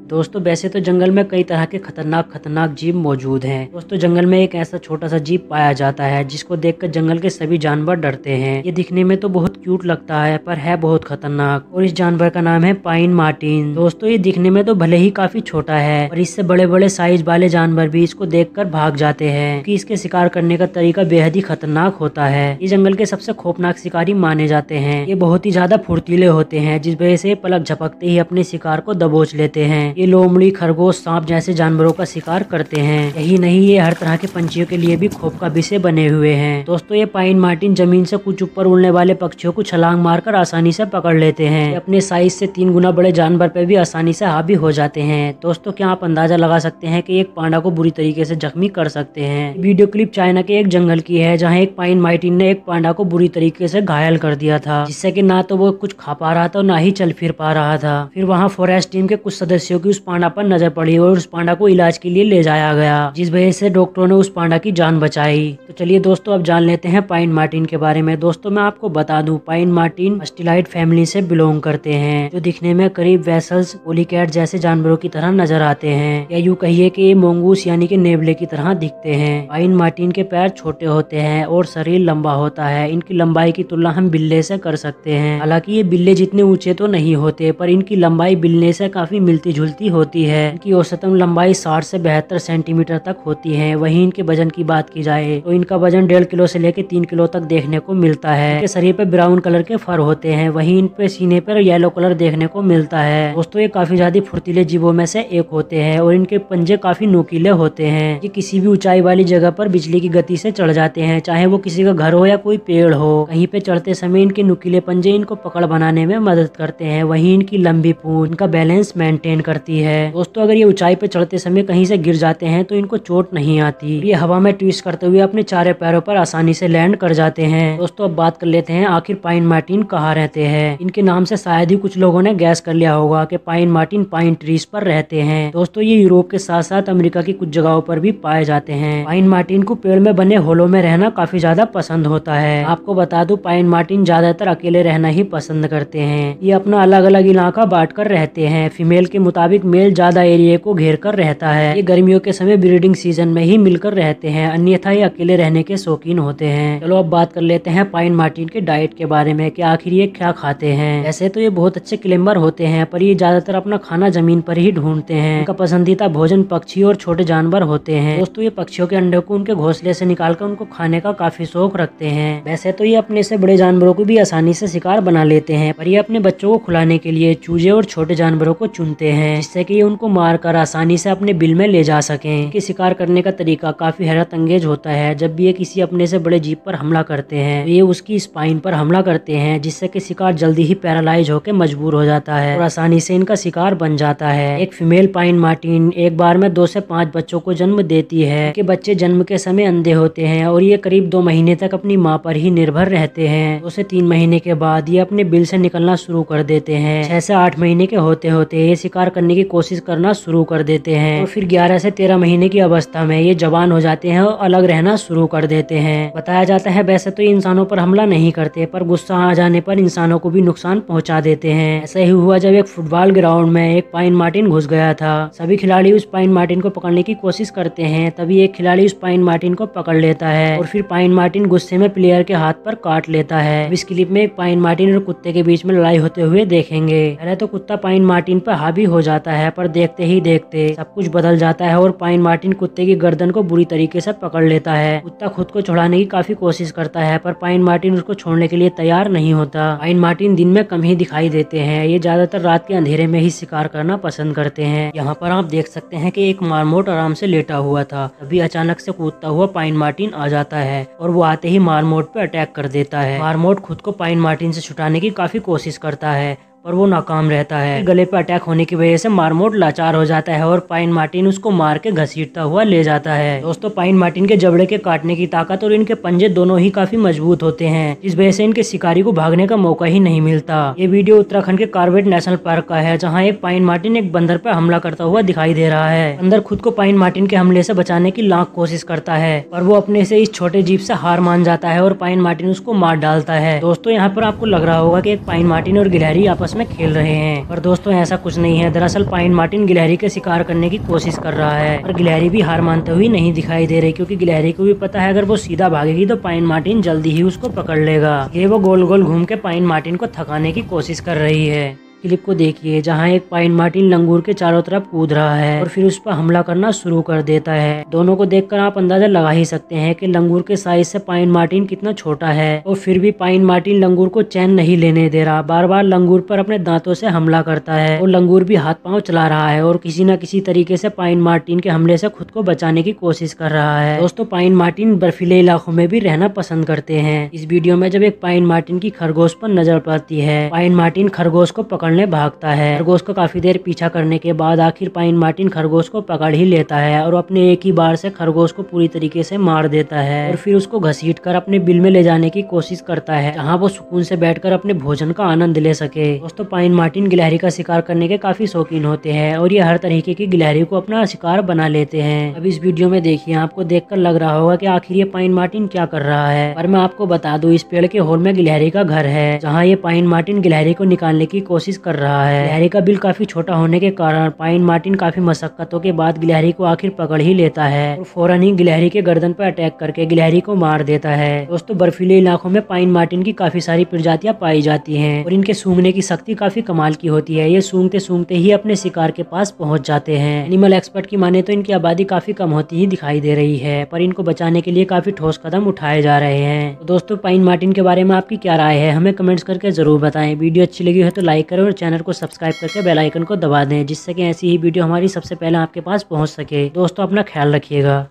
दोस्तों वैसे तो जंगल में कई तरह के खतरनाक जीव मौजूद हैं। दोस्तों जंगल में एक ऐसा छोटा सा जीव पाया जाता है जिसको देखकर जंगल के सभी जानवर डरते हैं। ये दिखने में तो बहुत क्यूट लगता है पर है बहुत खतरनाक, और इस जानवर का नाम है पाइन मार्टिन। दोस्तों ये दिखने में तो भले ही काफी छोटा है पर इससे बड़े बड़े साइज वाले जानवर भी इसको देखकर भाग जाते हैं क्योंकि इसके शिकार करने का तरीका बेहद ही खतरनाक होता है। ये जंगल के सबसे खौफनाक शिकारी माने जाते हैं। ये बहुत ही ज्यादा फुर्तीले होते हैं जिस वजह से पलक झपकते ही अपने शिकार को दबोच लेते हैं। ये लोमड़ी, खरगोश, सांप जैसे जानवरों का शिकार करते हैं। यही नहीं, ये हर तरह के पंछियों के लिए भी खौफ का विषय बने हुए हैं। दोस्तों ये पाइन मार्टिन जमीन से कुछ ऊपर उड़ने वाले पक्षियों को छलांग मारकर आसानी से पकड़ लेते हैं। ये अपने साइज से 3 गुना बड़े जानवर पर भी आसानी से हावी हो जाते हैं। दोस्तों क्या आप अंदाजा लगा सकते हैं कि एक पांडा को बुरी तरीके से जख्मी कर सकते हैं। वीडियो क्लिप चाइना के एक जंगल की है जहाँ एक पाइन मार्टिन ने एक पांडा को बुरी तरीके से घायल कर दिया था, जिससे कि ना तो वो कुछ खा पा रहा था और ना ही चल फिर पा रहा था। फिर वहाँ फॉरेस्ट टीम के कुछ सदस्यों की उस पांडा पर नजर पड़ी और उस पांडा को इलाज के लिए ले जाया गया, जिस वजह से डॉक्टरों ने उस पांडा की जान बचाई। तो चलिए दोस्तों अब जान लेते हैं पाइन मार्टिन के बारे में। दोस्तों मैं आपको बता दूं, पाइन मार्टिन अस्टिलाइड फैमिली से बिलोंग करते हैं, जो दिखने में करीब वेसल्स, पोलीकैट जैसे जानवरों की तरह नजर आते हैं, या यूं कहिए कि ये मोंगूस यानी कि नेवले की तरह दिखते हैं। पाइन मार्टिन के पैर छोटे होते हैं और शरीर लंबा होता है। इनकी लंबाई की तुलना हम बिल्ले से कर सकते हैं। हालांकि ये बिल्ले जितने ऊंचे तो नहीं होते पर इनकी लंबाई बिल्ले से काफी मिलती जुलती होती है। इनकी औसतन लंबाई 60 से 72 सेंटीमीटर तक होती है। वहीं इनके वजन की बात की जाए तो इनका वजन 1.5 किलो से लेकर 3 किलो तक देखने को मिलता है। इनके शरीर पे ब्राउन कलर के फर होते हैं, वहीं इन पे सीने पर येलो कलर देखने को मिलता है। दोस्तों ये काफी ज्यादा फुर्तीले जीवों में से एक होते हैं और इनके पंजे काफी नुकीले होते हैं। ये किसी भी ऊंचाई वाली जगह पर बिजली की गति से चढ़ जाते हैं, चाहे वो किसी का घर हो या कोई पेड़ हो। कहीं पे चढ़ते समय इनके नुकीले पंजे इनको पकड़ बनाने में मदद करते हैं। वहीं इनकी लंबी पूंछ इनका बैलेंस मेंटेन करती है। दोस्तों अगर ये ऊंचाई पे चढ़ते समय कहीं से गिर जाते हैं तो इनको चोट नहीं आती। ये हवा में ट्विस्ट करते हुए अपने चारों पैरों पर आसानी से लैंड कर जाते हैं। दोस्तों अब बात कर लेते हैं आखिर पाइन मार्टिन कहाँ रहते हैं। इनके नाम से शायद ही कुछ लोगों ने गैस कर लिया होगा कि पाइन मार्टिन पाइन ट्रीज पर रहते हैं। दोस्तों ये यूरोप के साथ साथ अमेरिका की कुछ जगहों पर भी पाए जाते हैं। पाइन मार्टिन को पेड़ में बने होलों में रहना काफी ज्यादा पसंद होता है। आपको बता दूं पाइन मार्टिन ज्यादातर अकेले रहना ही पसंद करते हैं। ये अपना अलग अलग इलाका बांट कर रहते हैं। फीमेल के मुताबिक मेल ज्यादा एरिया को घेर कर रहता है। ये गर्मियों के समय ब्रीडिंग सीजन में ही मिलकर रहते हैं, अन्यथा ये अकेले रहने के शौकीन होते हैं। चलो अब बात कर लेते हैं पाइन मार्टिन के डाइट के बारे में कि आखिर ये क्या खाते हैं। वैसे तो ये बहुत अच्छे क्लाइंबर होते हैं पर ये ज्यादातर अपना खाना जमीन पर ही ढूंढते हैं। इनका पसंदीदा भोजन पक्षी और छोटे जानवर होते हैं। दोस्तों ये पक्षियों के अंडों को उनके घोंसले से निकालकर उनको खाने का काफी शौक रखते हैं। वैसे तो ये अपने से बड़े जानवरों को भी आसानी से शिकार बना लेते हैं पर ये अपने बच्चों को खिलाने के लिए चूजे और छोटे जानवरों को चुनते हैं, जिससे कि ये उनको मारकर आसानी से अपने बिल में ले जा सकें। इनके शिकार करने का तरीका काफी हैरत अंगेज होता है। जब भी ये किसी अपने से बड़े जीव पर हमला करते हैं तो ये उसकी स्पाइन पर हमला करते हैं, जिससे कि शिकार जल्दी ही पैरालाइज होकर मजबूर हो जाता है और आसानी से इनका शिकार बन जाता है। एक फीमेल पाइन मार्टिन एक बार में 2 से 5 बच्चों को जन्म देती है। इनके बच्चे जन्म के समय अंधे होते हैं और ये करीब 2 महीने तक अपनी माँ पर ही निर्भर रहते हैं। 2 से 3 महीने के बाद ये अपने बिल से निकलना शुरू कर देते हैं। 6 से 8 महीने के होते होते ये शिकार करने की कोशिश करना शुरू कर देते हैं और फिर 11 से 13 महीने की अवस्था में ये जवान हो जाते हैं और अलग रहना शुरू कर देते हैं। बताया जाता है वैसे तो ये इंसानों पर हमला नहीं करते पर गुस्सा आ जाने पर इंसानों को भी नुकसान पहुंचा देते हैं। ऐसा ही हुआ जब एक फुटबॉल ग्राउंड में एक पाइन मार्टिन घुस गया था। सभी खिलाड़ी उस पाइन मार्टिन को पकड़ने की कोशिश करते हैं, तभी एक खिलाड़ी उस पाइन मार्टिन को पकड़ लेता है और फिर पाइन मार्टिन गुस्से में प्लेयर के हाथ पर काट लेता है। इस क्लिप में एक पाइन मार्टिन और कुत्ते के बीच में लड़ाई होते हुए देखेंगे। पहले तो कुत्ता पाइन मार्टिन पर हावी हो जाता है पर देखते ही देखते सब कुछ बदल जाता है और पाइन मार्टिन कुत्ते की गर्दन को बुरी तरीके से पकड़ लेता है। कुत्ता खुद को छुड़ाने की काफी कोशिश करता है पर पाइन मार्टिन उसको छोड़ने के लिए तैयार नहीं होता। पाइन मार्टिन दिन में कम ही दिखाई देते हैं। ये ज्यादातर रात के अंधेरे में ही शिकार करना पसंद करते हैं। यहाँ पर आप देख सकते हैं कि एक मार्मोट आराम से लेटा हुआ था, तभी अचानक से कूदता हुआ पाइन मार्टिन आ जाता है और वो आते ही मार्मोट पे अटैक कर देता है। मार्मोट खुद को पाइन मार्टिन से छुड़ाने की काफी कोशिश करता है पर वो नाकाम रहता है। गले पे अटैक होने की वजह से मार्मोट लाचार हो जाता है और पाइन मार्टिन उसको मार के घसीटता हुआ ले जाता है। दोस्तों पाइन मार्टिन के जबड़े के काटने की ताकत और इनके पंजे दोनों ही काफी मजबूत होते हैं, जिस वजह से इनके शिकारी को भागने का मौका ही नहीं मिलता। ये वीडियो उत्तराखंड के कार्बेट नेशनल पार्क का है, जहाँ एक पाइन मार्टिन एक बंदर पर हमला करता हुआ दिखाई दे रहा है। बंदर खुद को पाइन मार्टिन के हमले से बचाने की लाख कोशिश करता है पर वो अपने से इस छोटे जीव से हार मान जाता है और पाइन मार्टिन उसको मार डालता है। दोस्तों यहाँ पर आपको लग रहा होगा कि एक पाइन मार्टिन और गिलहरी आपस में खेल रहे हैं। पर दोस्तों ऐसा कुछ नहीं है, दरअसल पाइन मार्टिन गिलहरी के शिकार करने की कोशिश कर रहा है। पर गिलहरी भी हार मानते हुए नहीं दिखाई दे रही, क्योंकि गिलहरी को भी पता है अगर वो सीधा भागेगी तो पाइन मार्टिन जल्दी ही उसको पकड़ लेगा। ये वो गोल गोल घूम के पाइन मार्टिन को थकाने की कोशिश कर रही है। क्लिप को देखिए जहां एक पाइन मार्टिन लंगूर के चारों तरफ कूद रहा है और फिर उस पर हमला करना शुरू कर देता है। दोनों को देखकर आप अंदाजा लगा ही सकते हैं कि लंगूर के साइज से पाइन मार्टिन कितना छोटा है, और फिर भी पाइन मार्टिन लंगूर को चैन नहीं लेने दे रहा। बार बार लंगूर पर अपने दांतों से हमला करता है और लंगूर भी हाथ पांव चला रहा है और किसी न किसी तरीके से पाइन मार्टिन के हमले से खुद को बचाने की कोशिश कर रहा है। दोस्तों पाइन मार्टिन बर्फीले इलाकों में भी रहना पसंद करते हैं। इस वीडियो में जब एक पाइन मार्टिन की खरगोश पर नजर पड़ती है, पाइन मार्टिन खरगोश को पकड़ने भागता है। खरगोश को काफी देर पीछा करने के बाद आखिर पाइन मार्टिन खरगोश को पकड़ ही लेता है और अपने एक ही बार से खरगोश को पूरी तरीके से मार देता है और फिर उसको घसीटकर अपने बिल में ले जाने की कोशिश करता है, जहां वो सुकून से बैठकर अपने भोजन का आनंद ले सके। दोस्तों पाइन मार्टिन गिलहरी का शिकार करने के काफी शौकीन होते हैं और ये हर तरीके की गिलहरी को अपना शिकार बना लेते हैं। अब इस वीडियो में देखिए, आपको देखकर लग रहा होगा कि आखिर ये पाइन मार्टिन क्या कर रहा है, पर मैं आपको बता दूं इस पेड़ के होल में गिलहरी का घर है, जहाँ ये पाइन मार्टिन गिलहरी को निकालने की कोशिश कर रहा है। गिलहरी का बिल काफी छोटा होने के कारण पाइन मार्टिन काफी मशक्कतों के बाद गिलहरी को आखिर पकड़ ही लेता है और फौरन ही गिलहरी के गर्दन पर अटैक करके गिलहरी को मार देता है। दोस्तों बर्फीले इलाकों में पाइन मार्टिन की काफी सारी प्रजातियां पाई जाती हैं और इनके सूंघने की शक्ति काफी कमाल की होती है। ये सूंघते सूंघते ही अपने शिकार के पास पहुंच जाते हैं। एनिमल एक्सपर्ट की माने तो इनकी आबादी काफी कम होती ही दिखाई दे रही है, पर इनको बचाने के लिए काफी ठोस कदम उठाए जा रहे हैं। तो दोस्तों पाइन मार्टिन के बारे में आपकी क्या राय है, हमें कमेंट्स करके जरूर बताएं। वीडियो अच्छी लगी हो तो लाइक करें और चैनल को सब्सक्राइब करके बेल आइकन को दबा दें, जिससे कि ऐसी ही वीडियो हमारी सबसे पहले आपके पास पहुंच सके। दोस्तों अपना ख्याल रखिएगा।